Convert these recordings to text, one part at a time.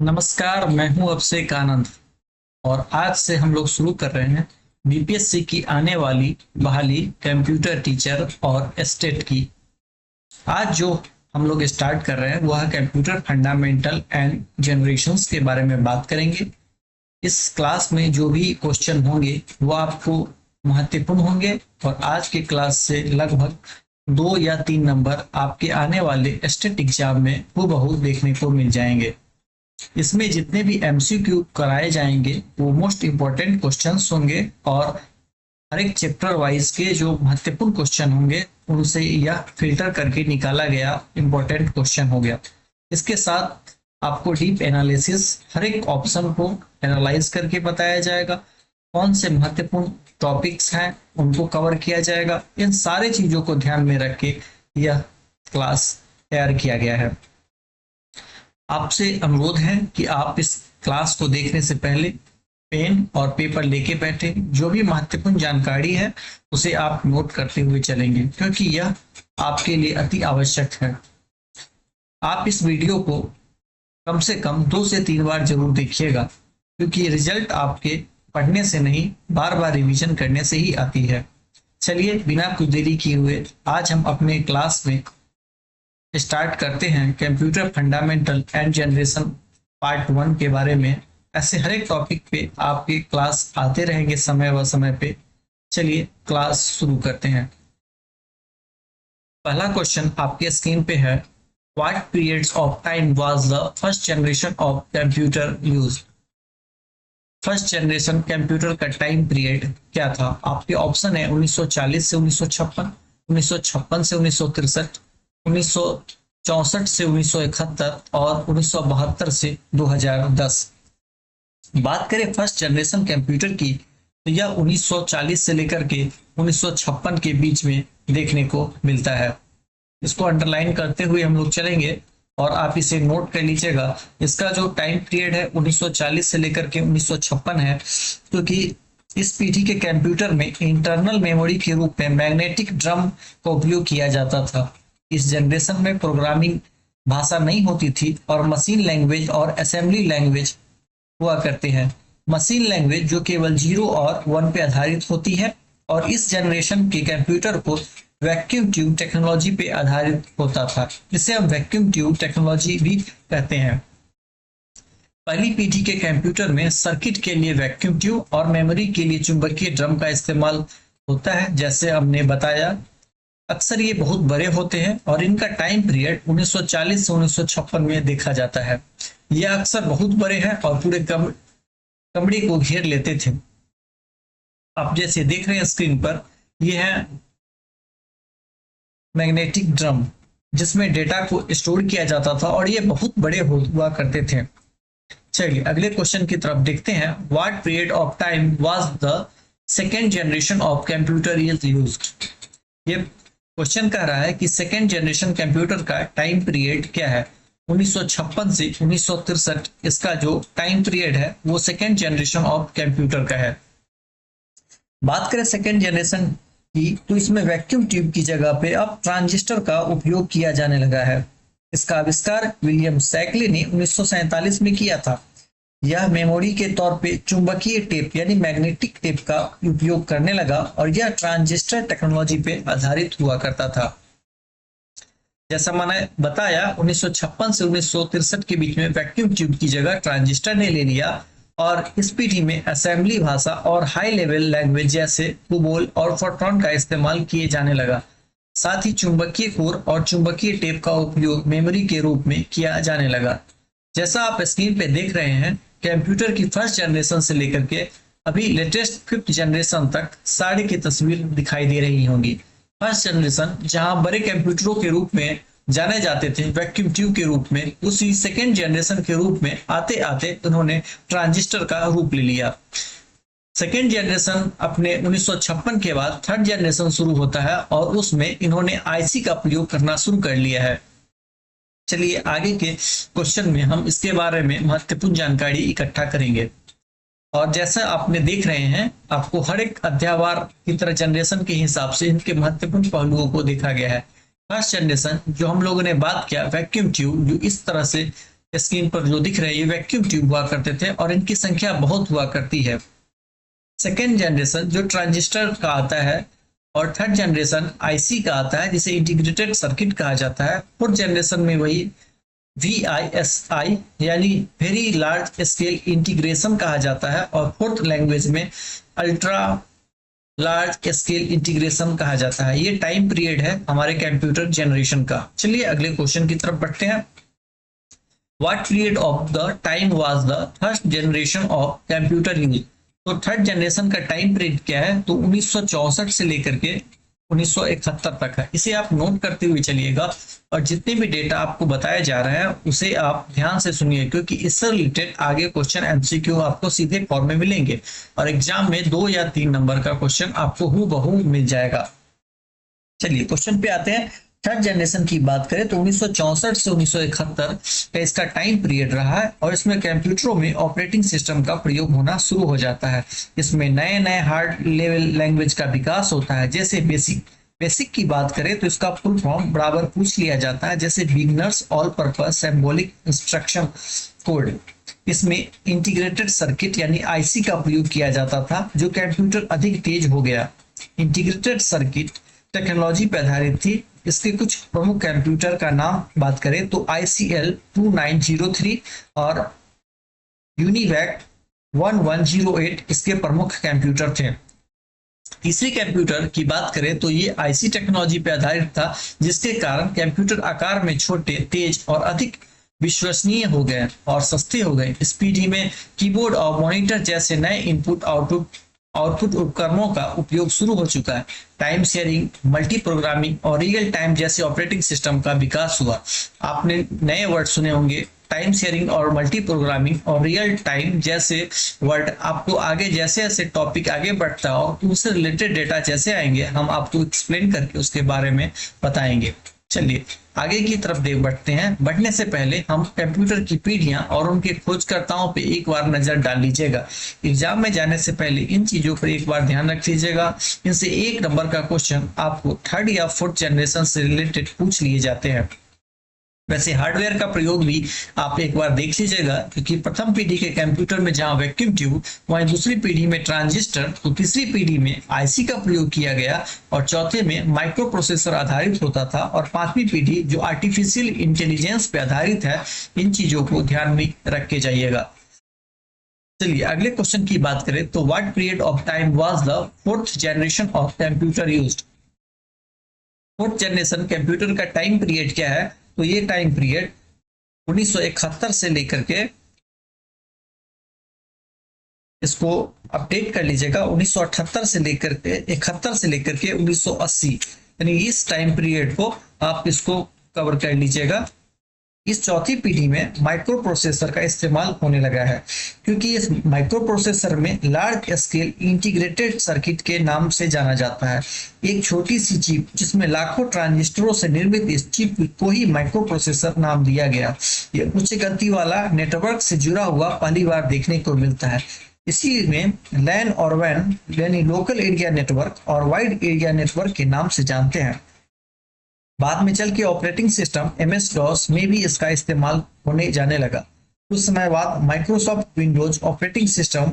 नमस्कार, मैं हूं अभिषेक आनंद और आज से हम लोग शुरू कर रहे हैं बीपीएससी की आने वाली बहाली कंप्यूटर टीचर और एस्टेट की। आज जो हम लोग स्टार्ट कर रहे हैं वह कंप्यूटर फंडामेंटल एंड जनरेशंस के बारे में बात करेंगे। इस क्लास में जो भी क्वेश्चन होंगे वो आपको महत्वपूर्ण होंगे और आज के क्लास से लगभग 2 या 3 नंबर आपके आने वाले एस्टेट एग्जाम में हूबहू देखने को मिल जाएंगे। इसमें जितने भी एमसीक्यू कराए जाएंगे वो मोस्ट इम्पोर्टेंट क्वेश्चंस होंगे और हर एक चैप्टर वाइज के जो महत्वपूर्ण क्वेश्चन होंगे उनसे यह फिल्टर करके निकाला गया इम्पोर्टेंट क्वेश्चन हो गया। इसके साथ आपको डीप एनालिसिस हर एक ऑप्शन को एनालाइज करके बताया जाएगा, कौन से महत्वपूर्ण टॉपिक्स हैं उनको कवर किया जाएगा। इन सारे चीजों को ध्यान में रख के यह क्लास तैयार किया गया है। आपसे अनुरोध है कि आप इस क्लास को देखने से पहले पेन और पेपर लेके बैठे, जो भी महत्वपूर्ण जानकारी है उसे आप नोट करते हुए चलेंगे क्योंकि यह आपके लिए अति आवश्यक है। आप इस वीडियो को कम से कम 2 से 3 बार जरूर देखिएगा क्योंकि रिजल्ट आपके पढ़ने से नहीं बार बार रिवीजन करने से ही आती है। चलिए बिना कुछ देरी किए हुए आज हम अपने क्लास में स्टार्ट करते हैं computer fundamental and generation part 1 के बारे में। ऐसे हर एक टॉपिक पे आपके क्लास आते रहेंगे समय व समय पे। चलिए क्लास शुरू करते हैं। पहला क्वेश्चन आपके स्क्रीन पे है, what periods of time was the first generation of computer used. First generation computer का टाइम पीरियड क्या था? आपके ऑप्शन है 1940 से 1956, 1956 से 1963, 1964 से 1971 और 1972 से 2010। बात करें फर्स्ट जनरेशन कंप्यूटर की तो यह 1940 से लेकर के 1956 के बीच में देखने को मिलता है। इसको अंडरलाइन करते हुए हम लोग चलेंगे और आप इसे नोट कर लीजिएगा। इसका जो टाइम पीरियड है 1940 से लेकर के 1956 है क्योंकि इस पीढ़ी के कंप्यूटर में इंटरनल मेमोरी के रूप में मैग्नेटिक ड्रम का उपयोग किया जाता था। इस जनरेशन में प्रोग्रामिंग भाषा नहीं होती थी और मशीन लैंग्वेज और असेंबली लैंग्वेज हुआ करते हैं। मशीन लैंग्वेज जो केवल 0 और 1 पे आधारित होती है और इस जनरेशन के कंप्यूटर को वैक्यूम ट्यूब टेक्नोलॉजी पे आधारित होता था। इसे हम वैक्यूम ट्यूब टेक्नोलॉजी भी कहते हैं। पहली पीढ़ी के कंप्यूटर में सर्किट के लिए वैक्यूम ट्यूब और मेमोरी के लिए चुंबकीय ड्रम का इस्तेमाल होता है। जैसे हमने बताया, अक्सर ये बहुत बड़े होते हैं और इनका टाइम पीरियड 1940 से 1956 में देखा जाता है। ये अक्सर बहुत बड़े हैं और पूरे कमरे को घेर लेते थे। आप जैसे देख रहे हैं स्क्रीन पर, ये है मैग्नेटिक ड्रम जिसमें डेटा को स्टोर किया जाता था और ये बहुत बड़े हुआ करते थे। चलिए अगले क्वेश्चन की तरफ देखते हैं। What period of time was the second generation of computer is used. ये क्वेश्चन कह रहा है कि सेकेंड जनरेशन कंप्यूटर का टाइम पीरियड क्या है। 1956 से 1963 इसका जो टाइम पीरियड है वो सेकेंड जनरेशन ऑफ कंप्यूटर का है। बात करें सेकेंड जनरेशन की तो इसमें वैक्यूम ट्यूब की जगह पे अब ट्रांजिस्टर का उपयोग किया जाने लगा है। इसका आविष्कार विलियम शैकले ने 1947 में किया था। यह मेमोरी के तौर पे चुंबकीय टेप यानी मैग्नेटिक टेप का उपयोग करने लगा और यह ट्रांजिस्टर टेक्नोलॉजी पे आधारित हुआ करता था। जैसा मैंने बताया 1956 से 1963 के बीच में वैक्यूम ट्यूब की जगह ट्रांजिस्टर ने ले लिया और इस पीढ़ी में असेंबली भाषा और हाई लेवल लैंग्वेज जैसे कुबोल और फोरट्रॉन का इस्तेमाल किए जाने लगा। साथ ही चुंबकीय कोर और चुंबकीय टेप का उपयोग मेमोरी के रूप में किया जाने लगा। जैसा आप स्क्रीन पे देख रहे हैं, कंप्यूटर की फर्स्ट जनरेशन से लेकर के अभी लेटेस्ट 5th जनरेशन तक सारी की तस्वीर दिखाई दे रही होंगी। फर्स्ट जनरेशन जहां बड़े कंप्यूटरों के रूप में जाने जाते थे वैक्यूम ट्यूब के रूप में, उसी सेकेंड जनरेशन के रूप में आते आते उन्होंने ट्रांजिस्टर का रूप ले लिया। सेकेंड जनरेशन अपने 1956 के बाद थर्ड जनरेशन शुरू होता है और उसमें इन्होंने आईसी का प्रयोग करना शुरू कर लिया है। चलिए आगे के क्वेश्चन में हम इसके बारे में महत्वपूर्ण जानकारी इकट्ठा करेंगे। और जैसा आपने देख रहे हैं, आपको हर एक अध्यावार की तरह जनरेशन के हिसाब से इनके महत्वपूर्ण पहलुओं को देखा गया है। फर्स्ट जनरेशन जो हम लोगों ने बात किया वैक्यूम ट्यूब, जो इस तरह से स्क्रीन पर जो दिख रहे हैं ये वैक्यूम ट्यूब हुआ करते थे और इनकी संख्या बहुत हुआ करती है। सेकेंड जनरेशन जो ट्रांजिस्टर का आता है और थर्ड जनरेशन आईसी का आता है जिसे इंटीग्रेटेड सर्किट कहा जाता है। फोर्थ जनरेशन में वही VISI यानी वेरी लार्ज स्केल इंटीग्रेशन कहा जाता है और फोर्थ लैंग्वेज में अल्ट्रा लार्ज स्केल इंटीग्रेशन कहा जाता है। ये टाइम पीरियड है हमारे कंप्यूटर जनरेशन का। चलिए अगले क्वेश्चन की तरफ बढ़ते हैं। What period of the time was the first generation of computer use? तो थर्ड जनरेशन का टाइम पीरियड क्या है? तो 1964 से लेकर के 1971 तक है। इसे आप नोट करते हुए चलिएगा और जितने भी डेटा आपको बताया जा रहा है उसे आप ध्यान से सुनिए, क्योंकि इससे रिलेटेड आगे क्वेश्चन एमसीक्यू आपको सीधे फॉर्म में मिलेंगे और एग्जाम में 2 या 3 नंबर का क्वेश्चन आपको हूबहू मिल जाएगा। चलिए क्वेश्चन पे आते हैं। थर्ड जनरेशन की बात करें तो 1964 से 1971 का इसका टाइम पीरियड रहा है और इसमें कंप्यूटरों में ऑपरेटिंग सिस्टम का प्रयोग होना शुरू हो जाता है। इसमें नए नए हार्ड लेवल लैंग्वेज का विकास होता है, जैसे बेसिक की बात करें तो इसका फुल फॉर्म बराबर पूछ लिया जाता है, जैसे beginners all purpose symbolic instruction code. इसमें इंटीग्रेटेड सर्किट यानी आईसी का प्रयोग किया जाता था, जो कंप्यूटर अधिक तेज हो गया। इंटीग्रेटेड सर्किट टेक्नोलॉजी पर आधारित थी। इसके कुछ प्रमुख कंप्यूटर का नाम बात करें तो ICL 2903 और यूनिवैक 1108 इसके प्रमुख कंप्यूटर थे। तीसरी कंप्यूटर की बात करें तो ये आईसी टेक्नोलॉजी पर आधारित था, जिसके कारण कंप्यूटर आकार में छोटे, तेज और अधिक विश्वसनीय हो गए और सस्ते हो गए। इस पीढ़ी में कीबोर्ड और मॉनिटर जैसे नए इनपुट आउटपुट उपकरणों का उपयोग शुरू हो चुका है। टाइम शेयरिंग, मल्टी प्रोग्रामिंग और रियल टाइम जैसे ऑपरेटिंग सिस्टम का विकास हुआ। आपने नए वर्ड सुने होंगे, टाइम शेयरिंग और मल्टी प्रोग्रामिंग और रियल टाइम जैसे वर्ड आपको आगे जैसे जैसे टॉपिक आगे बढ़ता है और उनसे रिलेटेड डेटा जैसे आएंगे हम आपको एक्सप्लेन करके उसके बारे में बताएंगे। चलिए आगे की तरफ बढ़ते हैं। बढ़ने से पहले हम कंप्यूटर की पीढ़ियां और उनके खोजकर्ताओं पे एक बार नजर डाल लीजिएगा। एग्जाम में जाने से पहले इन चीजों पर एक बार ध्यान रख लीजिएगा। इनसे 1 नंबर का क्वेश्चन आपको थर्ड या फोर्थ जनरेशन से रिलेटेड पूछ लिए जाते हैं। वैसे हार्डवेयर का प्रयोग भी आप एक बार देख लीजिएगा, क्योंकि प्रथम पीढ़ी के कंप्यूटर में जहां वैक्यूम ट्यूब, वहीं दूसरी पीढ़ी में ट्रांजिस्टर, तो तीसरी पीढ़ी में आईसी का प्रयोग किया गया और चौथे में माइक्रो प्रोसेसर आधारित होता था और पांचवी पीढ़ी जो आर्टिफिशियल इंटेलिजेंस पे आधारित है। इन चीजों को ध्यान में रख के जाइएगा। चलिए अगले क्वेश्चन की बात करें तो what period of time was the fourth generation of computer used? Fourth generation computer का टाइम पीरियड क्या है? तो ये टाइम पीरियड 1971 से लेकर के, इसको अपडेट कर लीजिएगा, 1978 से लेकर के 71 से लेकर के 1980, यानी इस टाइम पीरियड को आप इसको कवर कर लीजिएगा। इस चौथी पीढ़ी में माइक्रो प्रोसेसर का इस्तेमाल होने लगा है, क्योंकि इस माइक्रो प्रोसेसर में लार्ज स्केल इंटीग्रेटेड सर्किट के नाम से जाना जाता है। एक छोटी सी चिप जिसमें लाखों ट्रांजिस्टरों से निर्मित इस चिप को ही माइक्रो प्रोसेसर नाम दिया गया। यह उच्च गति वाला नेटवर्क से जुड़ा हुआ पहली बार देखने को मिलता है। इसी में लैन और वैन यानी लोकल एरिया नेटवर्क और वाइड एरिया नेटवर्क के नाम से जानते हैं। बाद में चल के ऑपरेटिंग सिस्टम MS-DOS में भी इसका इस्तेमाल होने जाने लगा। कुछ समय बाद माइक्रोसॉफ्ट विंडोज ऑपरेटिंग सिस्टम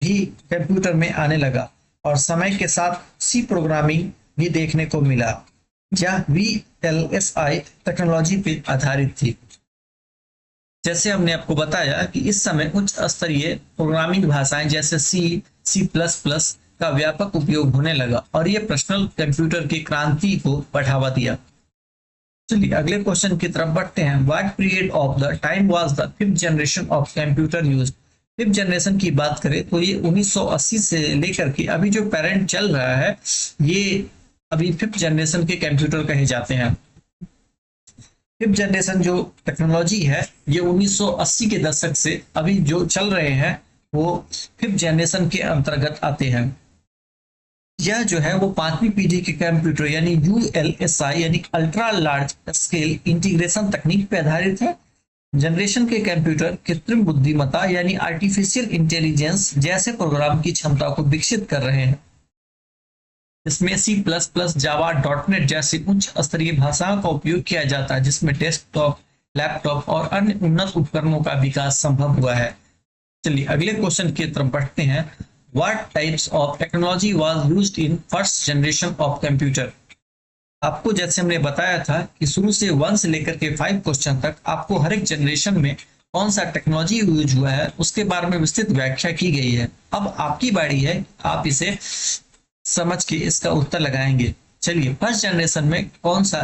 भी कंप्यूटर में आने लगा और समय के साथ सी प्रोग्रामिंग भी देखने को मिला, जहाँ VLSI टेक्नोलॉजी पे आधारित थी। जैसे हमने आपको बताया कि इस समय उच्च स्तरीय प्रोग्रामिंग भाषाएं जैसे C++ का व्यापक उपयोग होने लगा और यह पर्सनल कंप्यूटर की क्रांति को बढ़ावा दिया। चलिए अगले क्वेश्चन की तरफ बढ़ते हैं। What period of the time was the fifth generation of computer used? Fifth generation की बात करें तो ये 1980 से लेकर के अभी जो पेरेंट चल रहा है, ये अभी फिफ्थ जनरेशन के कंप्यूटर कहे जाते हैं। फिफ्थ जनरेशन जो टेक्नोलॉजी है ये 1980 के दशक से अभी जो चल रहे हैं वो फिफ्थ जनरेशन के अंतर्गत आते हैं। यह जो है वो पांचवी पीढ़ी के कंप्यूटर यानी ULSI यानी अल्ट्रा लार्ज स्केल इंटीग्रेशन तकनीक पर आधारित है। जनरेशन के कंप्यूटर कृत्रिम बुद्धिमत्ता यानी आर्टिफिशियल इंटेलिजेंस जैसे प्रोग्राम की क्षमता को विकसित कर रहे हैं। इसमें C++, जावा, .NET जैसी उच्च स्तरीय भाषाओं का उपयोग किया जाता है, जिसमें डेस्कटॉप, लैपटॉप और अन्य उन्नत उपकरणों का विकास संभव हुआ है। चलिए अगले क्वेश्चन की तरफ बढ़ते हैं। What types of technology was used in first generation of computer. आपको जैसे हमने बताया था कि शुरू से 1 से लेकर के 5 क्वेश्चन तक आपको हर एक जनरेशन में कौन सा टेक्नोलॉजी यूज हुआ है उसके बारे में विस्तृत व्याख्या की गई है। अब आपकी बारी है, आप इसे समझ के इसका उत्तर लगाएंगे। चलिए फर्स्ट जनरेशन में कौन सा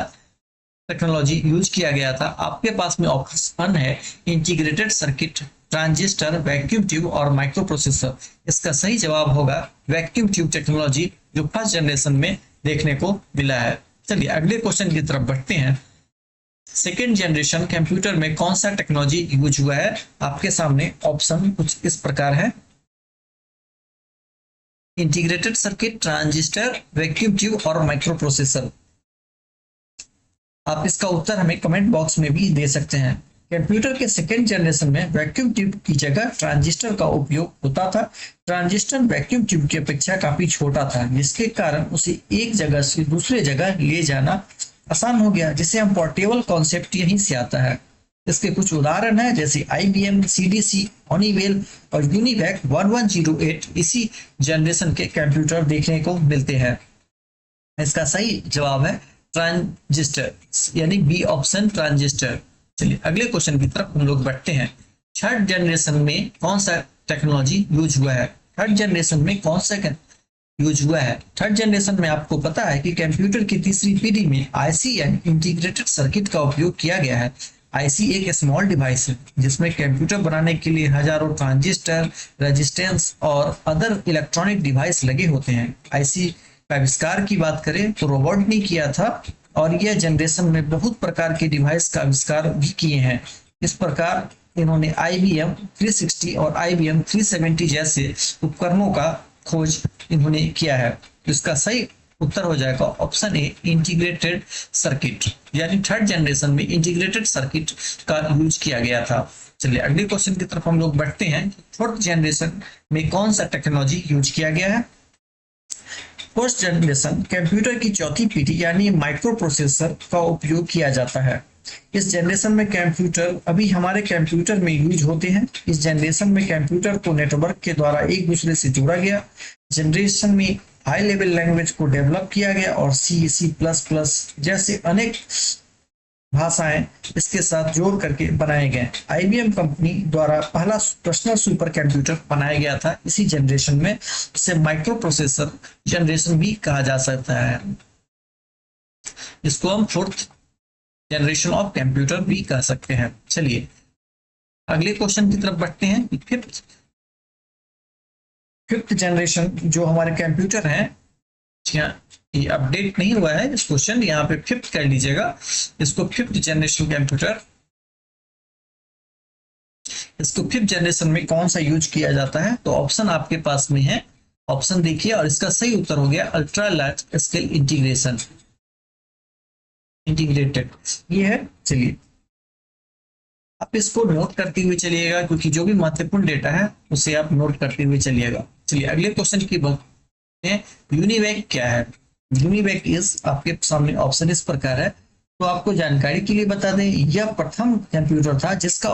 टेक्नोलॉजी यूज किया गया था। आपके पास में ऑप्शन है integrated circuit, transistor, vacuum tube और माइक्रो प्रोसेसर। इसका सही जवाब होगा वैक्यूम ट्यूब टेक्नोलॉजी, जो फर्स्ट जनरेशन में देखने को मिला है। चलिए अगले क्वेश्चन की तरफ बढ़ते हैं। सेकेंड जनरेशन कंप्यूटर में कौन सा टेक्नोलॉजी यूज हुआ है। आपके सामने ऑप्शन कुछ इस प्रकार है, integrated circuit, transistor, vacuum tube और माइक्रो प्रोसेसर। आप इसका उत्तर हमें कमेंट बॉक्स में भी दे सकते हैं। कंप्यूटर के सेकेंड जनरेशन में वैक्यूम ट्यूब की जगह ट्रांजिस्टर का उपयोग होता था। ट्रांजिस्टर वैक्यूम ट्यूब की अपेक्षा काफी छोटा था, जिसके कारण उसे एक जगह से दूसरे जगह ले जाना आसान हो गया, जिसे हम पोर्टेबल कॉन्सेप्ट यहीं से आता है। इसके कुछ उदाहरण हैं जैसे IBM, CDC, हनीवेल और यूनिवैक 1108 इसी जनरेशन के कंप्यूटर देखने को मिलते हैं। इसका सही जवाब है ट्रांजिस्टर, यानी बी ऑप्शन ट्रांजिस्टर। चलिए अगले क्वेश्चन की तरफ हम लोग बढ़ते हैं। थर्ड जनरेशन में कौन सा टेक्नोलॉजी यूज हुआ है। थर्ड जनरेशन में कौन सा यूज हुआ है। थर्ड जनरेशन में आपको पता है कि कंप्यूटर की तीसरी पीढ़ी में IC यानी इंटीग्रेटेड सर्किट का उपयोग किया गया है। IC एक स्मॉल डिवाइस है जिसमें कंप्यूटर बनाने के लिए हजारों ट्रांजिस्टर, रेजिस्टेंस और अदर इलेक्ट्रॉनिक डिवाइस लगे होते हैं। IC का आविष्कार की बात करें तो रोबोट ने किया था और यह जनरेशन में बहुत प्रकार के डिवाइस का आविष्कार भी किए हैं। इस प्रकार इन्होंने IBM 360 और IBM 370 जैसे उपकरणों का खोज इन्होंने किया है। तो इसका सही उत्तर हो जाएगा ऑप्शन ए इंटीग्रेटेड सर्किट, यानी थर्ड जनरेशन में इंटीग्रेटेड सर्किट का यूज किया गया था। चलिए अगले क्वेश्चन की तरफ हम लोग बढ़ते हैं। फोर्थ जनरेशन में कौन सा टेक्नोलॉजी यूज किया गया है। फोर्थ जनरेशन कंप्यूटर की चौथी पीढ़ी यानी माइक्रो प्रोसेसर का उपयोग किया जाता है। इस जनरेशन में कंप्यूटर अभी हमारे कंप्यूटर में यूज होते हैं। इस जनरेशन में कंप्यूटर को नेटवर्क के द्वारा एक दूसरे से जोड़ा गया। जनरेशन में हाई लेवल लैंग्वेज को डेवलप किया गया और C++ जैसे अनेक भाषाएं इसके साथ जोड़ करके बनाए गए। IBM कंपनी द्वारा पहला पर्सनल सुपर कंप्यूटर बनाया गया था इसी जनरेशन में, इसे माइक्रो प्रोसेसर जनरेशन भी कहा जा सकता है। इसको हम फोर्थ जनरेशन ऑफ कंप्यूटर भी कह सकते हैं। चलिए अगले क्वेश्चन की तरफ बढ़ते हैं। फिफ्थ जनरेशन जो हमारे कंप्यूटर हैं, ये अपडेट नहीं हुआ है इस क्वेश्चन, यहाँ पे फिफ्थ कर लीजिएगा इसको। फिफ्थ जनरेशन कंप्यूटर, इसको फिफ्थ जनरेशन में कौन सा यूज किया जाता है। तो ऑप्शन आपके पास में है, ऑप्शन देखिए और इसका सही उत्तर हो गया ultra large scale integration, integrated ये है। चलिए आप इसको नोट करते हुए चलिएगा क्योंकि जो भी महत्वपूर्ण डेटा है उसे आप नोट करते हुए चलिएगा। चलिए अगले क्वेश्चन की बात है, यूनिवैक क्या है। यूनिवैक इज, आपके सामने ऑप्शन इस प्रकार है। तो आपको जानकारी के लिए बता दें, यह प्रथम कंप्यूटर था जिसका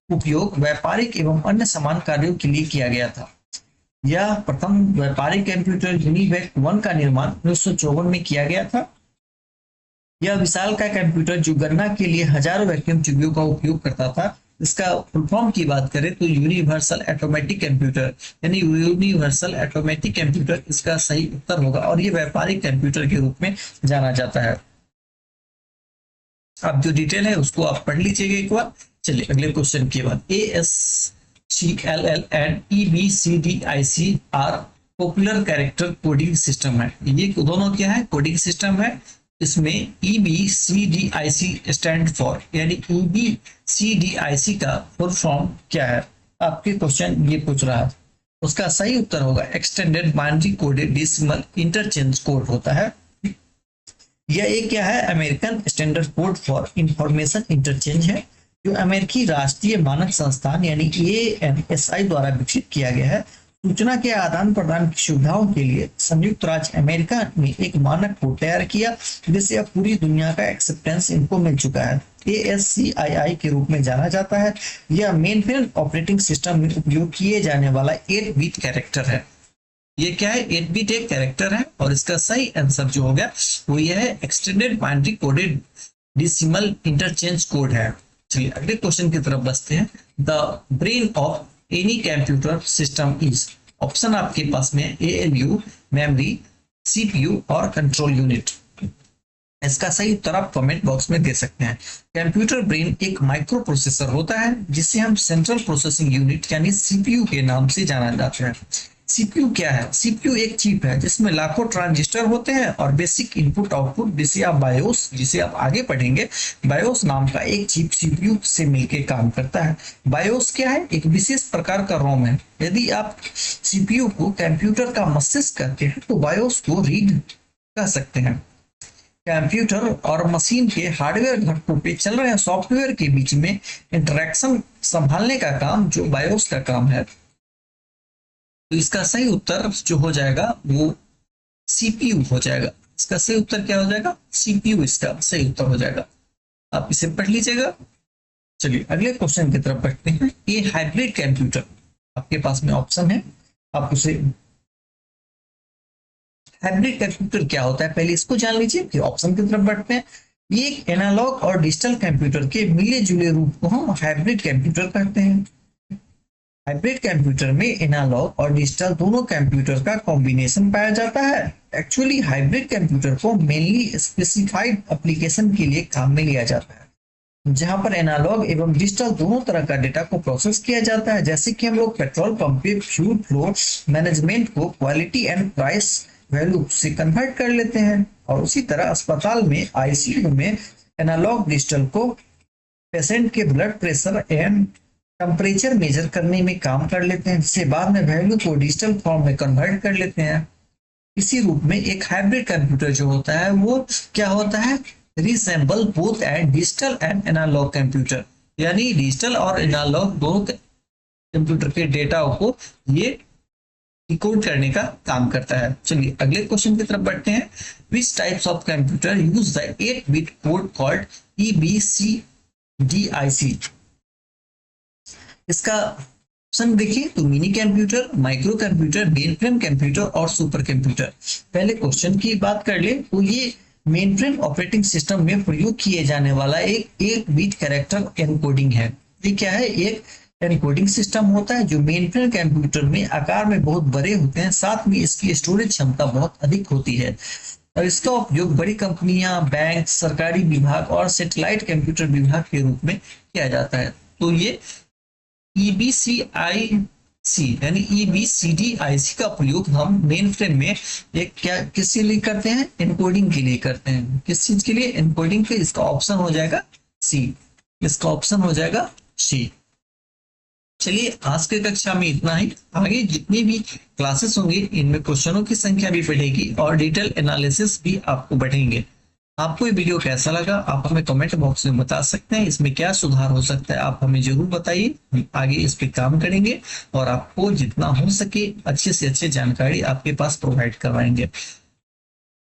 उपयोग व्यापारिक एवं अन्य समान कार्यों के लिए किया गया था। यह प्रथम व्यापारिक कंप्यूटर यूनिवैक 1 का निर्माण 1954 में किया गया था। यह विशालकाय कंप्यूटर जो गणना के लिए हजारों वैक्यूम ट्यूबों का उपयोग करता था। इसका फुल फॉर्म की बात करें तो यूनिवर्सल ऑटोमेटिक कंप्यूटर, यानी यूनिवर्सल ऑटोमेटिक कंप्यूटर इसका सही उत्तर होगा और ये व्यापारिक कंप्यूटर के रूप में जाना जाता है। अब जो डिटेल है उसको आप पढ़ लीजिएगा एक बार। चलिए अगले क्वेश्चन के बाद, ASCII and EBCDIC are popular character coding system है। ये दोनों क्या है, कोडिंग सिस्टम है। इसमें EBCDIC स्टैंड फॉर, यानी EBCDIC का फुल फॉर्म क्या है। आपके क्वेश्चन ये पूछ रहा है, उसका सही उत्तर होगा extended binary coded decimal interchange code होता है। यह एक क्या है, American standard code for information interchange है, जो अमेरिकी राष्ट्रीय मानक संस्थान यानी ANSI द्वारा विकसित किया गया है। सूचना के आदान प्रदान की सुविधाओं के लिए संयुक्त राज्य अमेरिका ने एक मानक को तैयार किया, जिसे अब पूरी दुनिया का एक्सेप्टेंस इनको मिल चुका है। ASCII के रूप में जाना जाता है। यह मेन फ्रेम ऑपरेटिंग सिस्टम में उपयोग किए जाने वाला 8 बिट कैरेक्टर है। ये क्या है? 8 बिट एक कैरेक्टर है और इसका सही आंसर जो हो गया वो ये है extended binary coded decimal interchange code है। चलिए अगले क्वेश्चन की तरफ बढ़ते हैं। The brain of any computer system is, option आपके पास में ALU, मेमोरी, CPU और कंट्रोल यूनिट। इसका सही उत्तर आप कमेंट बॉक्स में दे सकते हैं। कंप्यूटर ब्रेन एक माइक्रो प्रोसेसर होता है जिसे हम सेंट्रल प्रोसेसिंग यूनिट यानी CPU के नाम से जाना जाता है। CPU क्या है? CPU एक चिप है जिसमें लाखों ट्रांजिस्टर होते हैं और बेसिक इनपुट आउटपुट, जिसे आप बायोस, जिसे आप आगे पढ़ेंगे, बायोस नाम का एक चिप CPU से मिलकर काम करता है। बायोस क्या है? एक विशेष प्रकार का रोम है। यदि आप CPU को कंप्यूटर का मस्तिष्क कहते हैं तो बायोस को रीड कर सकते हैं। कंप्यूटर और मशीन के हार्डवेयर घटकों पे चल रहे सॉफ्टवेयर के बीच में इंटरेक्शन संभालने का काम जो बायोस का काम है। तो इसका सही उत्तर जो हो जाएगा वो CPU हो जाएगा। इसका सही उत्तर क्या हो जाएगा? CPU इसका सही उत्तर हो जाएगा। आप इसे पढ़ लीजिएगा। चलिए अगले क्वेश्चन की तरफ बढ़ते हैं। ये हाइब्रिड कंप्यूटर, आपके पास में ऑप्शन है, आप उसे, हाइब्रिड कंप्यूटर क्या होता है पहले इसको जान लीजिए, फिर ऑप्शन की तरफ बढ़ते हैं। ये एक एनालॉग और डिजिटल कंप्यूटर के मिले जुले रूप को हम हाइब्रिड कंप्यूटर कहते हैं। हाइब्रिड कंप्यूटर में एनालॉग और डिजिटल दोनों कंप्यूटर का कॉम्बिनेशन पाया जाता है। एक्चुअली हाइब्रिड कंप्यूटर को मेनली स्पेसिफाइड एप्लीकेशन के लिए काम में लिया जाता है, जहां पर एनालॉग एवं डिजिटल दोनों तरह का डेटा को प्रोसेस किया जाता है। जैसे कि हम लोग पेट्रोल पंप पे फ्यूल फ्लो मैनेजमेंट को क्वालिटी एंड प्राइस वैल्यू से कन्वर्ट कर लेते हैं, और उसी तरह अस्पताल में ICU में एनालॉग डिजिटल को पेशेंट के blood pressure and temperature measure करने में काम कर लेते हैं, जिसे बाद में वैल्यू को डिजिटल फॉर्म में कन्वर्ट कर लेते हैं। इसी रूप में एक हाइब्रिड कंप्यूटर जो होता है वो क्या होता है? Resemble both and digital and analogue computer, यानी डिजिटल और एनालॉग दोनों कंप्यूटर के डेटा को ये डिकोड करने का काम करता है। चलिए अगले क्वेश्चन की तरफ बढ़ते हैं। Which types of computer use the 8 bit code called EBCDIC? इसका ऑप्शन देखिए तो mini computer, micro computer, main frame computer और सुपर कंप्यूटर। पहले क्वेश्चन की बात कर ले तो ये मेन फ्रेम ऑपरेटिंग सिस्टम में प्रयोग किए जाने वाला एक बिट कैरेक्टर एनकोडिंग है। ये क्या है? एक एनकोडिंग सिस्टम होता है जो मेन फ्रेम कंप्यूटर में आकार में बहुत बड़े होते हैं, साथ में इसकी स्टोरेज क्षमता बहुत अधिक होती है, और इसका उपयोग बड़ी कंपनियां, बैंक, सरकारी विभाग और सैटेलाइट कंप्यूटर विभाग के रूप में किया जाता है। तो ये EBCIC यानी EBCDIC का प्रयोग हम मेन फ्रेम में एक किस लिए करते हैं? एनकोडिंग के लिए करते हैं। किस चीज के लिए? एनकोडिंग के। इसका ऑप्शन हो जाएगा C। इसका ऑप्शन हो जाएगा C। चलिए आज की कक्षा में इतना ही। आगे जितनी भी क्लासेस होंगी इनमें क्वेश्चनों की संख्या भी बढ़ेगी और डिटेल एनालिसिस भी आपको बढ़ेंगे। आपको ये वीडियो कैसा लगा आप हमें कमेंट बॉक्स में बता सकते हैं। इसमें क्या सुधार हो सकता है आप हमें जरूर बताइए। हम आगे इस पे काम करेंगे और आपको जितना हो सके अच्छे से अच्छे जानकारी आपके पास प्रोवाइड करवाएंगे।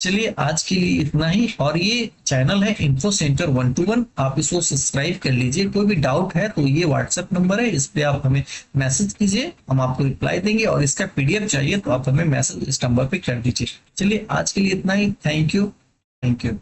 चलिए आज के लिए इतना ही। और ये चैनल है इन्फो सेंटर 121, आप इसको सब्सक्राइब कर लीजिए। कोई भी डाउट है तो ये व्हाट्सएप नंबर है, इस पे आप हमें मैसेज कीजिए, हम आपको रिप्लाई देंगे। और इसका PDF चाहिए तो आप हमें मैसेज इस नंबर पे कर दीजिए। चलिए आज के लिए इतना ही। Thank you. Thank you.